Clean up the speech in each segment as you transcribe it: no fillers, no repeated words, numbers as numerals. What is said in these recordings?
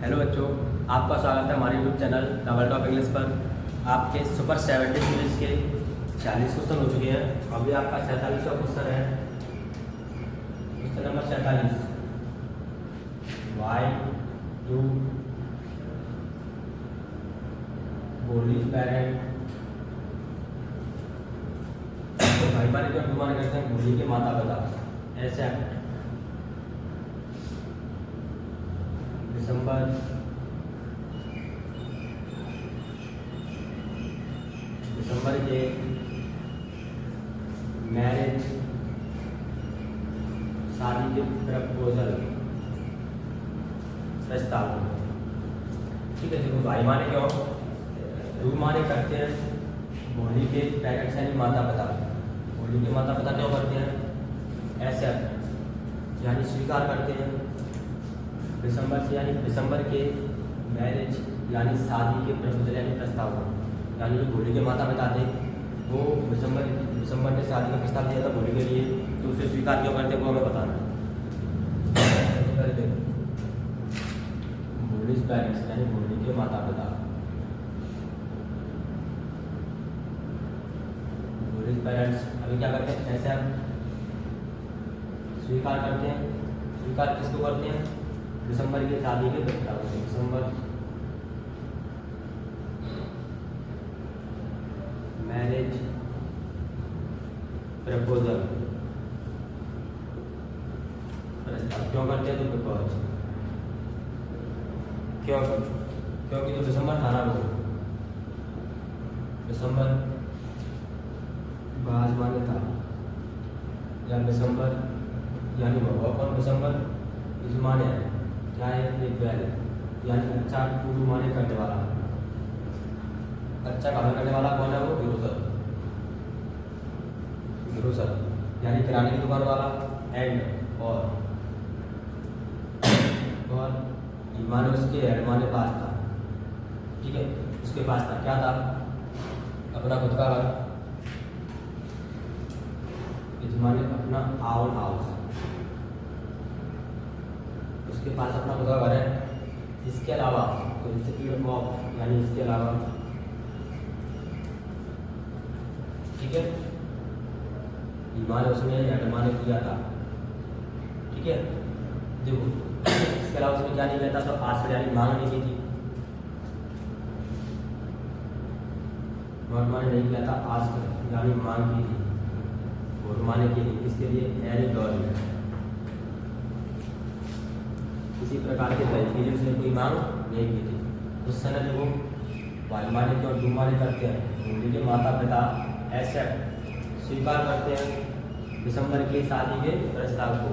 Hello बच्चों, आपका स्वागत है हमारे YouTube channel the world of English पर। आपके सुपर 70 सीरीज के 46 क्वेश्चन हो चुके हैं। अभी आपका 47वां क्वेश्चन है। Question number 47, why do bullies parent, तो भाई माने को डू माने करते हैं बोली के माता पिता। एक्सेप्ट दिसंबर के मैरिज, शादी के प्रपोजल, प्रस्ताव। ठीक है, देखो भाई माने क्यों, डू माने करते हैं बोली के पेरेंट्स यानी माता पिता। बोली के माता पिता क्यों करते हैं? एक्सेप्ट यानी स्वीकार करते हैं। दिसंबर से यानी दिसंबर के मैरिज यानी शादी के प्रपोजल यानी प्रस्ताव, यानी जो भोली के माता पिता थे वो दिसंबर ने शादी का प्रस्ताव दिया था भोली के लिए, तो उसे स्वीकार क्यों करते वो हमें बताना है। भोलीज पेरेंट्स यानी भोली के माता पिता, भोलीज पेरेंट्स अभी क्या करते हैं? ऐसे हम स्वीकार करते हैं। स्वीकार किसको करते हैं? दिसंबर की शादी के प्रस्ताव। दिसंबर मैरिज प्रपोजल प्रस्ताव क्यों करते हैं? तो बिकॉज क्योंकि जो दिसंबर था ना वो दिसंबर बाज माने था, या दिसंबर यानी भगवा कौन? दिसंबर इस माने क्या है? ये पहले यानी अच्छा टू माने करने वाला, अच्छा काम करने वाला कौन है? वो ग्रोसर। ग्रोसर यानी किराने की दुकान वाला। एंड और माने उसके हेड माने पास था। ठीक है, उसके पास था क्या था? अपना खुद का घर, माने अपना आउन हाउस। उसके पास अपना खुद का घर है। इसके अलावा तो इंस्टीट्यूट ऑफ यानी इसके अलावा, ठीक है, ईमान उसने एडमान किया था। ठीक है, देखो इसके अलावा उसने क्या नहीं किया था? तो आज यानी मांग नहीं की थी, नॉट माने नहीं किया था, आज यानी मांग की थी और माने के लिए इसके लिए एनी डॉल किसी प्रकार के तरीके लिए उसने कोई मांग नहीं की थी। उस समय देखो वाई माने क्यों डू माने करते हैं बोली के माता पिता एक्सेप्ट स्वीकार करते हैं दिसंबर की शादी के प्रस्ताव को,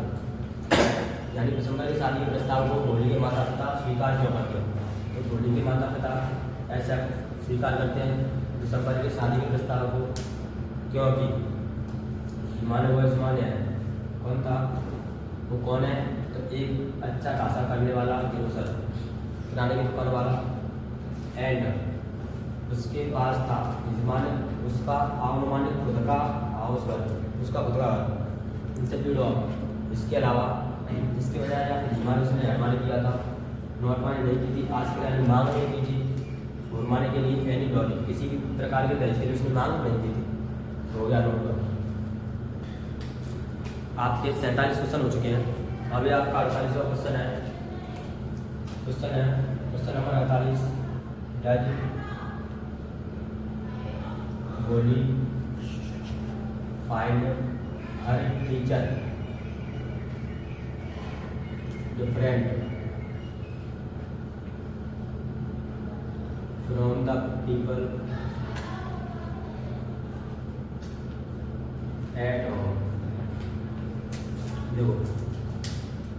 यानी दिसंबर की शादी के प्रस्ताव को भोली के माता पिता स्वीकार क्यों करते हैं? तो भोली के माता पिता एक्सेप्ट स्वीकार करते हैं दिसंबर की शादी के प्रस्ताव को क्योंकि माने वो माने है कौन था? वो कौन है? तो एक अच्छा खासा करने वाला ग्रोसर, किराने की दुकान वाला। एंड उसके पास था माने उसका माने खुद का हाउस घर, उसका खुद का घर। इंस्टीट्यूट ऑफ इसके अलावा, इसके बजाय माने उसने माने किया था, नॉट माने नहीं की थी, आज के लिए मांग नहीं की थी, और माने के लिए एनी डॉली किसी भी प्रकार के दहेज के लिए उसने मांग नहीं की थी। तो हो गया नोट। आपके 47 क्वेश्चन हो चुके हैं। अभी आपका 48वां क्वेश्चन है। क्वेश्चन नंबर 48, डज बोली find her teacher different from the people at home. देखो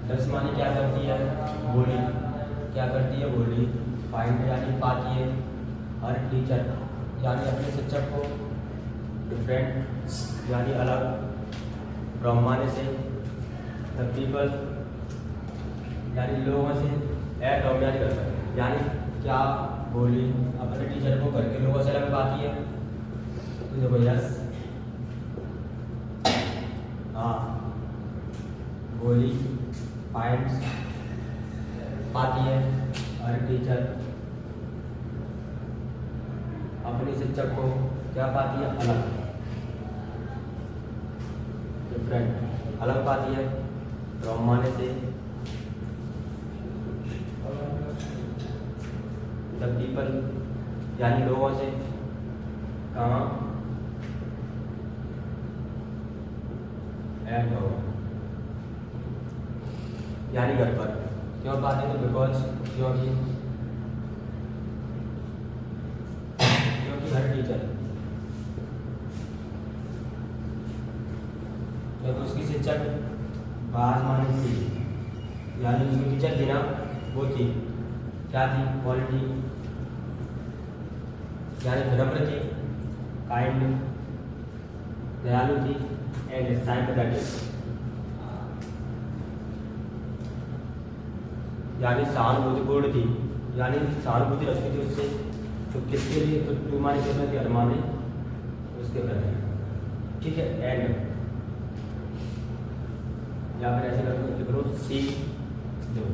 दस माने क्या करती है? बोली क्या करती है? बोली फाइंड यानी पाती है हर टीचर यानी अपने शिक्षक को, डिफरेंट यानी अलग, फ्रॉम माने से, द पीपल यानी लोगों से, एट होम यानी घर, यानी क्या बोली अपने टीचर को घर के लोगों से अलग पाती है? तो देखो यस, हाँ, बोली फाइंड पाती है हर टीचर अपने शिक्षक को क्या पाती है, अलग, डिफरेंट, अलग पाती है। फ्रॉम माने से द पीपल यानी लोगों से, कहाँ, एट होम यानी घर पर। क्यों पाते हैं, तो बिकॉज, क्योंकि हर टीचर, जब उसकी शिक्षक बाज माने थी, यानी उसकी टीचर थी ना, वो थी, क्या थी, क्वालिटी यानी विनम्र थी, काइंड दयालु थी, एंड साइंपैथेटिक यानी सहानुभूतिपूर्ण थी, यानी सहानुभूति रखती थी उससे। तो किसके लिए, तो टू माने के प्रति, अरमाने उसके प्रति, ठीक है। एंड या फिर ऐसे करते करो, सी दो,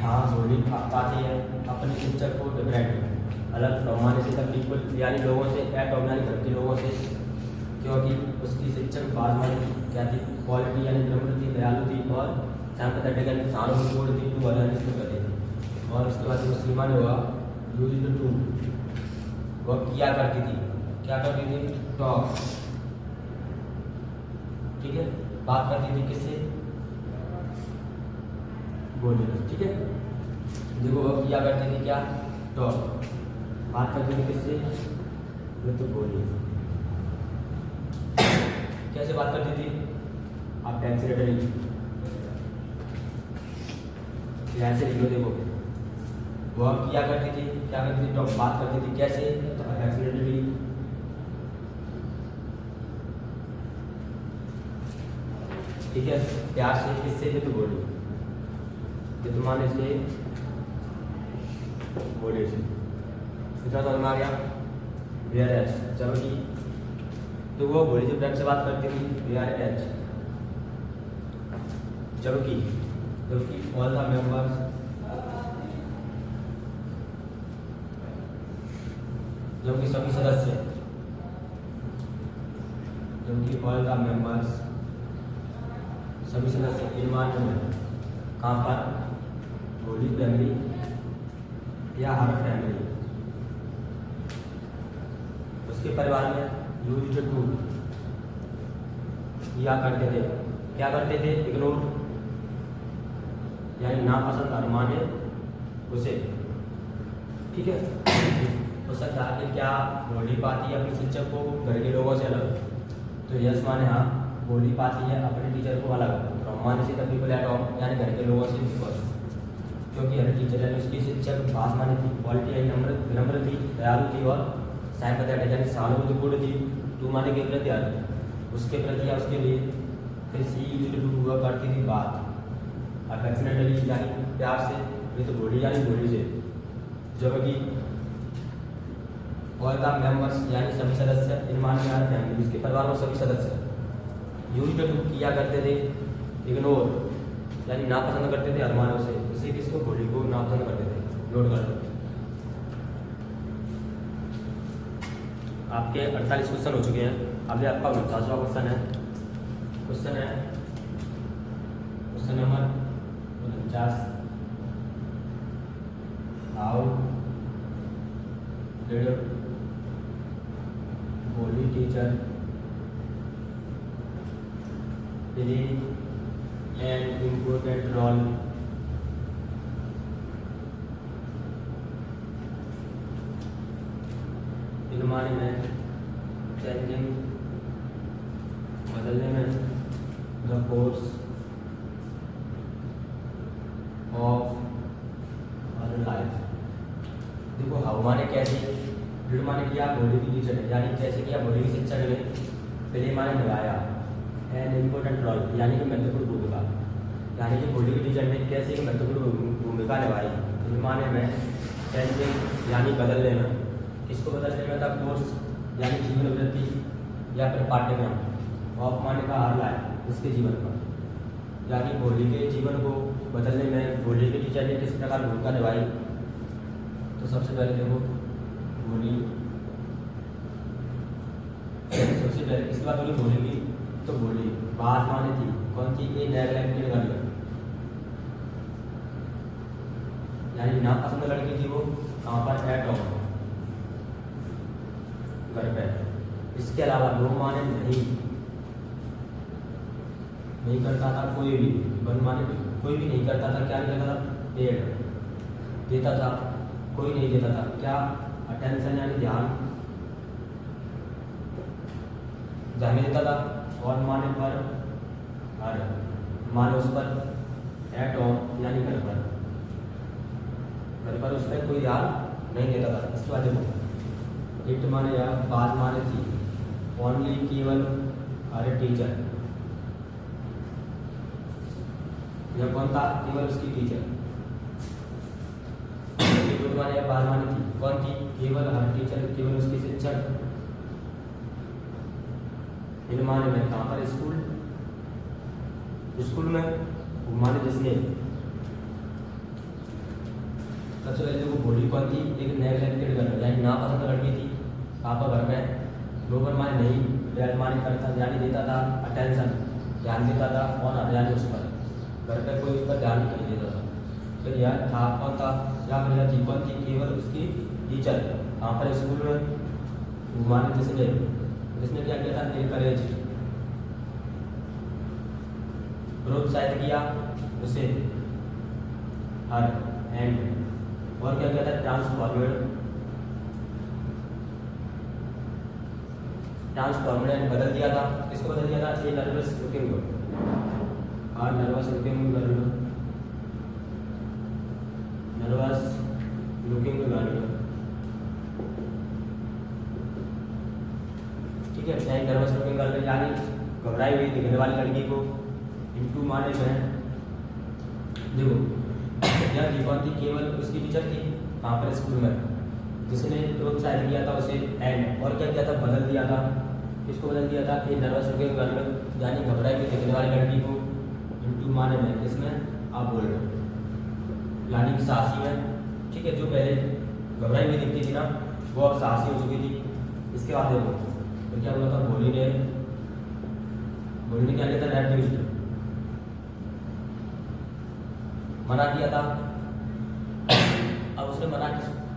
हाँ बोली पाती है अपने शिक्षक को डिफरेंट, अलग, फ्रॉम से तक पीपल यानी लोगों से, एट ऑफ यानी घर के लोगों से, क्योंकि उसकी शिक्षक बाज माने क्या थी, क्वालिटी यानी विनम्र थी, दयालु थी, और साइंपैथेटिक यानी सहानुभूतिपूर्ण थी, टू यानी इसको करती थी। और उसके बाद जो सीमा ने हुआ, यूज टू, वह किया करती थी, क्या करती थी, टॉक, ठीक है, बात करती थी किससे, बोली, ठीक है। देखो वह किया करती थी क्या, टॉक, बात करती थी किससे, तो बोली। कैसे बात करती थी, आप एक्सीडेंटली ऐसे लिखो, देखो वह किया करती थी, क्या करती थी, टॉक, बात करती थी कैसे, तो एक्सीडेंटली, ठीक है, प्यार से, किससे, तो बोली, माने से, बोली से, कितना समझ में आ गया, वेयर एच, जबकि तो वो बोली से फ्रेंड से बात करती थी, वेयर एच, जबकि ऑल द मेंबर्स, जबकि सभी सदस्य, जबकि ऑल द मेंबर्स सभी सदस्य, इन्वायरमेंट कहाँ पर, होली फैमिली या हर फैमिली, उसके परिवार में, यूज टू या करते थे, क्या करते थे, इग्नोर यानी नापसंद, अरमाने उसे, ठीक है। उसका चाहते क्या, बोली पाती है अपने शिक्षक को घर के लोगों से अलग, तो यस माने हाँ, बोली पाती है अपने टीचर को अलग, फ्रॉम माने से तब पीपल एट होम यानी घर के लोगों से बिकॉज, क्योंकि हर टीचर यानी उसकी शिक्षक बात माने थी, क्वालिटी यानी विनम्र थी, दयालु थी, और साइंपैथेटिक यानी सहानुभूतिपूर्ण थी, टू माने के प्रति, उसके प्रति या उसके लिए। फिर सी यूज्ड टू हुआ करती थी बात, अफेक्शनेटली यानी प्यार से, ये तो बोली यानी बोली से, जबकि ऑल द मेंबर्स यानी सभी सदस्य, इनमान यानी फैमिली उसके परिवार में सभी सदस्य, यूज्ड टू किया करते थे, इग्नोर यानी नापसंद करते थे, अरमानों से, उसे किसको, बोली को नापसंद करते थे, नोट कर लो। आपके 48 क्वेश्चन हो चुके हैं, अभी आपका 49वां क्वेश्चन है, question number 49, how did Bholi teacher play an important role in माने में, चेंजिंग बदलने में, the course of our life. देखो हाउ माने कैसे, डिड माने किया, बोली की टीचर यानी कैसे किया, बोली की शिक्षक ने, प्ले माने निभाया, एन इम्पोर्टेंट रोल यानी कि महत्वपूर्ण भूमिका, यानी कि बोली की टीचर ने कैसे एक महत्वपूर्ण भूमिका निभाई, इन माने में, चेंजिंग यानी बदलने में, इसको बदलने में था, कोर्स यानी जीवन वृत्ति या फिर पाठ्यक्रम, ऑफ माने का हर लाइफ उसके जीवन का, यानी बोली के जीवन को बदलने में भोली के टीचर ने किस प्रकार भूमिका निभाई। तो सबसे पहले देखो भोली, सबसे पहले किसकी बात हो रही भोली की, तो भोली बात माने थी कौन थी, ए नेग्लेक्टेड गर्ल, यानी नापसंद लड़की थी वो, कहाँ पर, एट होम, घर पे। इसके अलावा नो माने नहीं करता था कोई भी, वन माने कोई भी नहीं करता था, क्या नहीं करता था, पेड देता था, कोई नहीं देता था, क्या, अटेंशन यानी ध्यान में देता था। और माने पर, हर माने उस पर, एट होम यानी घर पर उस पर कोई ध्यान नहीं देता था। इसके बाद देखो इट माने या बात माने थी, ओनली केवल, अरे टीचर, यह कौन था, केवल उसकी टीचर। गुड माने या बात माने थी कौन थी, केवल हर टीचर, केवल उसकी शिक्षक। इन माने में कहाँ पर, स्कूल में, माने जिसने। सबसे पहले देखो भोली कौन थी, एक नेग्लेक्टेड गर्ल यानी नापसंद लड़की थी, कहाँ पर, घर में। लोबर माने नहीं, डेड माने करता यानी देता था, अटेंशन ध्यान देता था, ऑनर यानी उस पर, घर पे कोई उस पर ध्यान नहीं देता था। फिर यह था कौन था, या फिर यह थी कौन थी, केवल उसकी टीचर, कहाँ पर, स्कूल में। माने जिसने क्या किया था, एनकरेज प्रोत्साहित किया उसे, हर एंड, और क्या कहता है, ट्रांसफॉर्मेड बदल दिया था। किसको बदल दिया था, ये नर्वस लुकिंग, और नर्वस लुकिंग गर्ल, ठीक है। चाहे नर्वस लुकिंग गर्ल यानी घबराई हुई दिखने वाली लड़की को, इनटू माने में देखो यह थी कौन थी, केवल उसकी टीचर थी, कहाँ पर, स्कूल में, जिसने प्रोत्साहित किया था उसे, एंड, और क्या किया था, बदल दिया था। किसको बदल दिया था, ये नर्वस लुकिंग गर्ल यानी घबराई हुई दिखने वाली लड़की को, इनटू माने में, किसमें, आप बोल रहे हो, यानी साहसी में, ठीक है। जो पहले घबराई हुई दिखती थी ना, वो अब साहसी हो चुकी थी। इसके बाद देखो तो क्या हुआ था, भोली ने क्या किया था, रेफ्यूज्ड, मना किया था। अब उसने मना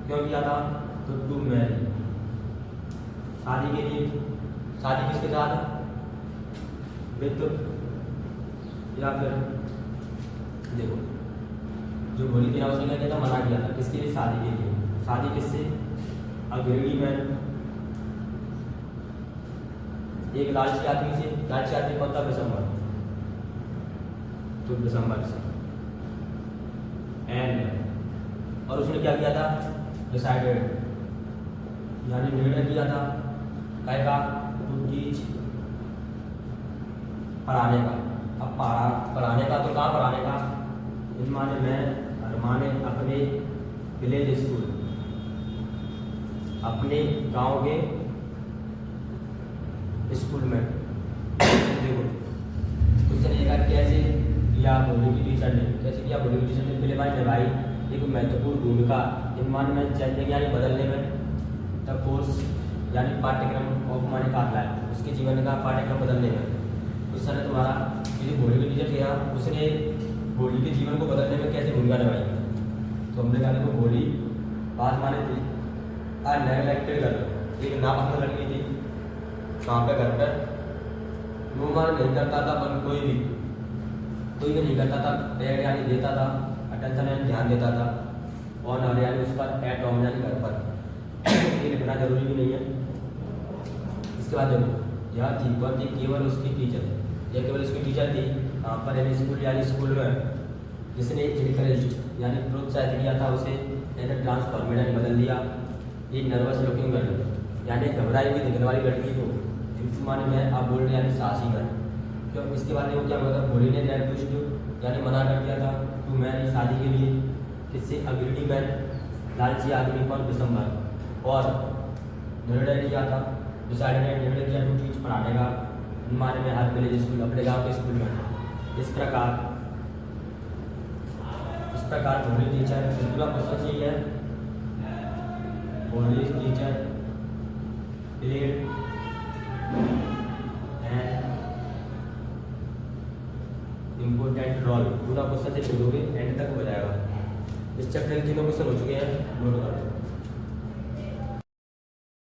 क्यों किया था, तो टू मैरी, शादी के लिए, शादी किसके साथ, विद, या फिर देखो जो भोली थी ना उसने क्या किया था, मना किया था, किसके लिए, शादी के लिए। शादी किससे, अग्रणी मैन, एक लालची आदमी से। लालची आदमी कौन था, दिसंबर, तो दिसंबर से। एंड, और उसने क्या किया था, डिसाइडेड यानी निर्णय किया था, काय का, टू टीच, पढ़ाने का। अब पढ़ाने का तो कहाँ पढ़ाने का, इन माने में, हर माने अपने विलेज स्कूल, अपने गांव के स्कूल में। देखो उसने देखा कैसे किया भोली की टीचर ने, कैसे किया भोली की टीचर ने, पहले माने निभाई एक महत्वपूर्ण भूमिका इन्वायरमेंट चेंजिंग यानी बदलने में, द कोर्स यानी पाठ्यक्रम ऑफ माने का है, उसके जीवन का पाठ्यक्रम बदलने में। उस समय तुम्हारा ये भोली की टीचर किया, उसने भोली के जीवन को बदलने में कैसे भूमिका निभाई। तो हमने कहा देखो भोली बात माने थी, नेग्लेक्टेड गर्ल, एक नापसंद लड़की थी, कहाँ पे, घर पर। वो माने नहीं करता था, पर कोई भी नहीं करता था, पेड यानी देता था, अटेंशन यानी ध्यान देता था, और नर यानी उस पर, एट होम यानी घर पर। ये लिखना जरूरी भी नहीं है। इसके बाद देखो यह थी कौन थी, केवल उसकी टीचर, यह केवल उसकी टीचर थी, कहाँ पर, यानी स्कूल, यानी स्कूल में, जिसने इनकरेज यानी प्रोत्साहित किया था उसे, यानी ट्रांसफॉर्मेड यानी बदल दिया। ये नर्वस लुकिंग गर्ल यानी घबराई हुई दिखने वाली लड़की को, माने में, आप बोल रहे यानी साहसी में। क्यों, इसके बाद वो क्या हुआ था, भोली ने रेफ्यूज्ड यानी मना कर दिया था, टू मैरी, शादी के लिए, किससे, अग्रणी मैन, लालची आदमी, कौन, दिसंबर। और निर्णय किया था, डिसाइडेड निर्णय किया, टू टीच, पढ़ाने का, माने में, हर विलेज स्कूल, अपने गाँव के स्कूल में। इस प्रकार इस प्रकार होली टीचर पूरा क्वेश्चन यही है, Bholi teacher played and important role, पूरा क्वेश्चन से शुरू होगी एंड तक हो जाएगा। इस चैप्टर के तीनों क्वेश्चन हो चुके हैं, नोट कर लो।